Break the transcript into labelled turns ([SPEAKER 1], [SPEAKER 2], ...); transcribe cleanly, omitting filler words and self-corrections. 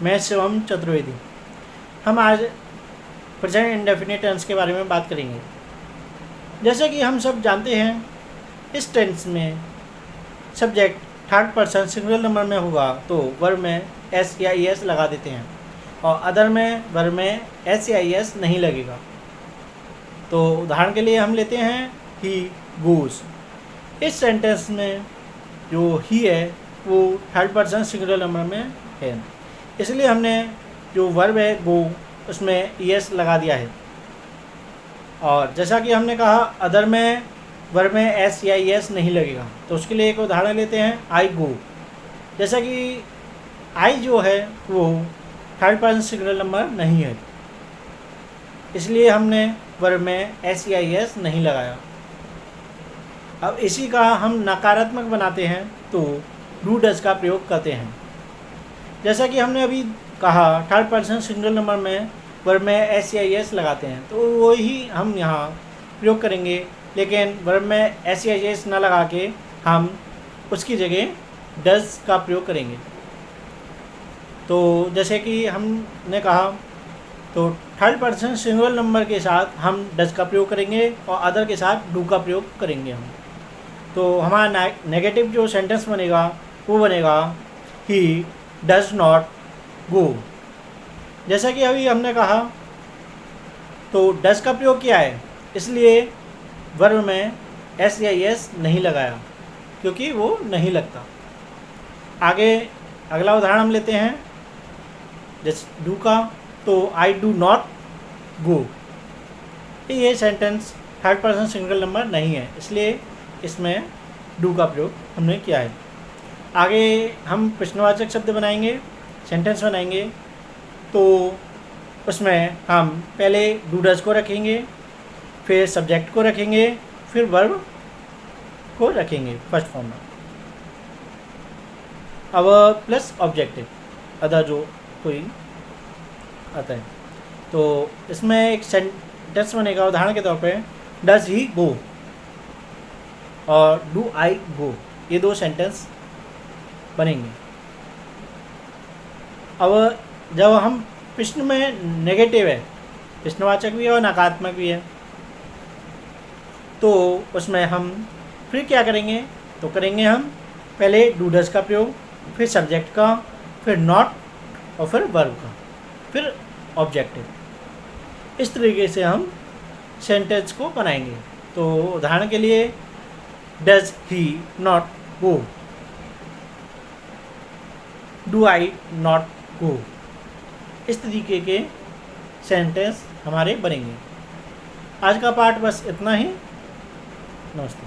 [SPEAKER 1] मैं शिवम चतुर्वेदी। हम आज प्रेजेंट इंडेफिनिट टेंस के बारे में बात करेंगे। जैसा कि हम सब जानते हैं, इस टेंस में subject third person singular number में होगा तो वर्ब में एस या ई एस लगा देते हैं, और अदर में वर्ब में एस या ई एस नहीं लगेगा। तो उदाहरण के लिए हम लेते हैं ही गोस। इस सेंटेंस में जो ही है वो थर्ड पर्सन सिंगुलर नंबर में है, इसलिए हमने जो वर्ब है गो उसमें ई एस लगा दिया है। और जैसा कि हमने कहा अदर में वर्ब में एस या ई एस नहीं लगेगा, तो उसके लिए एक उदाहरण लेते हैं आई गो। जैसा कि आई जो है वो थर्ड पर्सन सिंगुलर नंबर नहीं है, इसलिए हमने वर्ब में एस या ई एस नहीं लगाया। अब इसी का हम नकारात्मक बनाते हैं तो डू डज का प्रयोग करते हैं। जैसा कि हमने अभी कहा थर्ड पर्सन सिंगुलर नंबर में वर्ब में एस या ई एस लगाते हैं, तो वही हम यहाँ प्रयोग करेंगे, लेकिन वर्ब में एस या ई एस ना लगा के हम उसकी जगह डज का प्रयोग करेंगे। तो जैसे कि हमने कहा तो थर्ड पर्सन सिंगुलर नंबर के साथ हम डज का प्रयोग करेंगे और अदर के साथ डू का प्रयोग करेंगे हम। तो हमारा नेगेटिव जो सेंटेंस बनेगा वो बनेगा ही डज नॉट गो। जैसा कि अभी हमने कहा तो डज का प्रयोग किया है, इसलिए वर्ब में एस या एस नहीं लगाया क्योंकि वो नहीं लगता। आगे अगला उदाहरण हम लेते हैं जैसे डू का, तो आई डू नॉट गो। ये sentence third person singular number नहीं है, इसलिए इसमें डू का प्रयोग हमने किया है। आगे हम प्रश्नवाचक शब्द बनाएंगे, सेंटेंस बनाएंगे, तो उसमें हम पहले डू डज को रखेंगे, फिर सब्जेक्ट को रखेंगे, फिर वर्ब को रखेंगे फर्स्ट फॉर्म में। अब प्लस ऑब्जेक्टिव अदर जो कोई आता है, तो इसमें एक सेंटेंस बनेगा उदाहरण के तौर पे डज ही गो और डू आई गो। ये दो सेंटेंस बनेंगे। अब जब हम प्रश्न में नेगेटिव है, प्रश्नवाचक भी है और नकारात्मक भी है, तो उसमें हम फिर क्या करेंगे, तो करेंगे हम पहले डू डज का प्रयोग, फिर सब्जेक्ट का, फिर नॉट और फिर वर्ब का, फिर ऑब्जेक्टिव। इस तरीके से हम सेंटेंस को बनाएंगे। तो उदाहरण के लिए does he not go, do I not go. इस तरीके के सेंटेंस हमारे बनेंगे। आज का पाठ बस इतना ही। नमस्ते।